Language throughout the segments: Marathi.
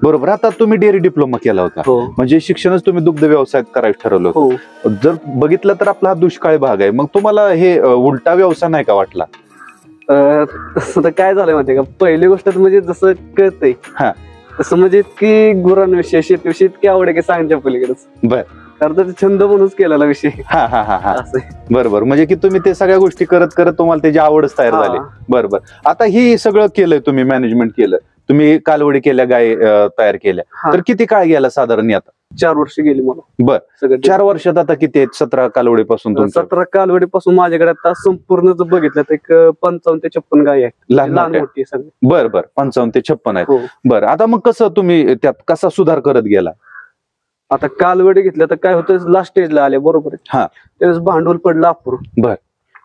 बरोबर. आता तुम्ही डेअरी डिप्लोमा केला होता, म्हणजे शिक्षणच तुम्ही दुग्ध व्यवसायात करायचं ठरवलं होतं. जर बघितलं तर आपला हा दुष्काळी भाग आहे, मग तुम्हाला हे उलटा व्यवसाय नाही का वाटला? तसं तर काय झालंय माहितीये का, पहिली गोष्ट म्हणजे जसं कळतंय तसं म्हणजे इतकी गुरांविषयी शेतीविषयी इतकी आवड आहे की सांगच्या पलीकडेच. बर. तर छंद म्हणूनच केलेला विषय. बरोबर. म्हणजे की तुम्ही ते सगळ्या गोष्टी करत करत तुम्हाला त्याची आवडच तयार झाली. बरोबर. आता ही सगळं केलंय तुम्ही, मॅनेजमेंट केलं तुम्ही, कालवडी केल्या, गाय तयार केल्या, तर किती काळ गेला साधारण? आता 4 वर्ष गेली मला. बर. 4 वर्षात आता किती आहेत? 17 कालवडीपासून? 17 कालवडीपासून माझ्याकडे आता संपूर्ण जर बघितलं तर एक 55 ते 56 गाय आहेत, लहान मोठी सगळी. बर बर. 55 ते 56 आहेत. बरं. आता मग कसं तुम्ही त्यात कसा सुधार करत गेला? आता कालवडी घेतल्या तर काय होतं, लास्ट स्टेजला आले बरोबर आहे, त्यावेळेस भांडवल पडलं अपुरं. बर.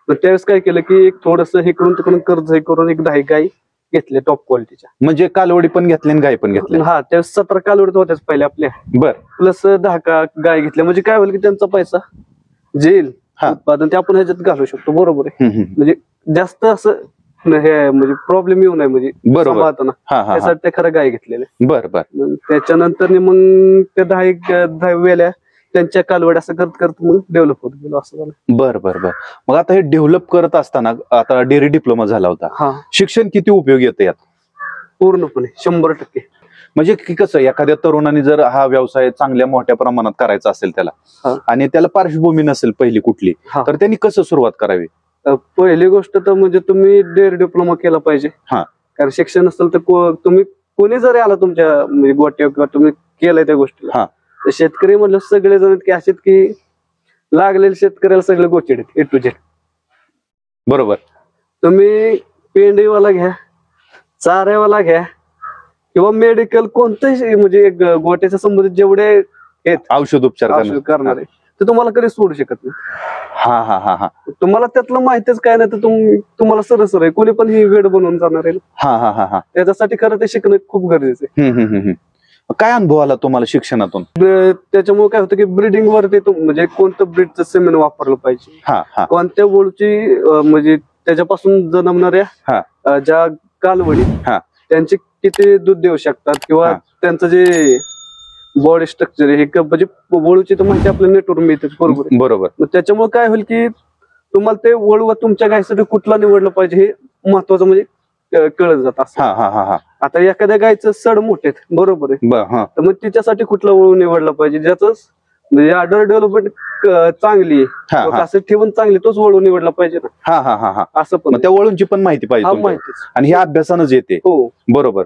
त्यावेळेस काय केलं की एक थोडस हे करून तिकडून कर्ज हे करून एक 10 गाय घेतले टॉप क्वालिटीच्या. म्हणजे कालवडी पण घेतली आणि गाय पण घेतली? त्यावेळेस 17 कालवडी होत्याच पहिले आपल्या. बर. प्लस 10 गाय घेतल्या, म्हणजे काय होईल की त्यांचा पैसा जेल उत्पादन ते आपण ह्याच्यात घालू शकतो. बरोबर आहे. म्हणजे जास्त असं हे म्हणजे प्रॉब्लेम येऊ नये, म्हणजे बरोबर त्यासाठी ते खरं गाय घेतलेले. बर बर. त्याच्यानंतर मग त्या 10 वेळ्या त्यांच्या कालवड असं करत करत मग डेव्हलप होत गेलो, असं झालं. बर बर बर. मग आता हे डेव्हलप करत असताना आता डेअरी डिप्लोमा झाला होता, शिक्षण किती उपयोगी येतं यात? पूर्णपणे 100%. म्हणजे की कसं, एखाद्या तरुणाने जर हा व्यवसाय चांगल्या मोठ्या प्रमाणात करायचा असेल त्याला, आणि त्याला पार्श्वभूमी नसेल पहिली कुठली, तर त्यांनी कसं सुरुवात करावी? पहिली गोष्ट तर म्हणजे तुम्ही डेअरी डिप्लोमा केला पाहिजे. कारण शिक्षण असेल तर तुम्ही कोणी जरी आला तुमच्या म्हणजे गोट्या किंवा तुम्ही केलंय त्या गोष्टीला, शेतकरी म्हणलं सगळे जण की असेच की लागलेले शेतकऱ्याला सगळे गोष्टी A to Z. बरोबर. तुम्ही पेंडीवाला घ्या, चाऱ्यावाला घ्या किंवा मेडिकल कोणतंही, म्हणजे गोट्याच्या संबंधित जेवढे औषध उपचार करणारे ते तुम्हाला कधी सोडू शकत नाही. तुम्हाला त्यातलं माहितीच काय नाही तर तुम्हाला सरळ आहे, कोणी पण ही वेळ बनवून जाणार आहे. त्याच्यासाठी खरं ते शिकणं खूप गरजेचं आहे. काय अनुभव आला तुम्हाला शिक्षणातून? त्याच्यामुळे काय होतं की ब्रीडिंग वरती म्हणजे कोणतं ब्रीडचं सिमेंट वापरलं पाहिजे, कोणत्या वळूची म्हणजे त्याच्यापासून जन्मणाऱ्या ज्या कालवडी त्यांचे किती दूध देऊ शकतात, किंवा त्यांचं जे बॉडी स्ट्रक्चर हे म्हणजे वळूची तर माहिती आपल्या नेटवर मिळते. बरोबर बरोबर. मग त्याच्यामुळे काय होईल की तुम्हाला ते वळू तुमच्या गायसाठी कुठला निवडलं पाहिजे हे महत्वाचं म्हणजे कळत जात असं. आता एखाद्या गायचं सड मोठे बरोबर आहे, तर मग तिच्यासाठी कुठला वळू निवडला पाहिजे, ज्याच म्हणजे अडर डेव्हलपमेंट चांगली असं ठेवून चांगली तोच वळू निवडला पाहिजे ना. असं पण त्या वळूंची पण माहिती पाहिजे, आणि हे अभ्यासानंच येते. बरोबर.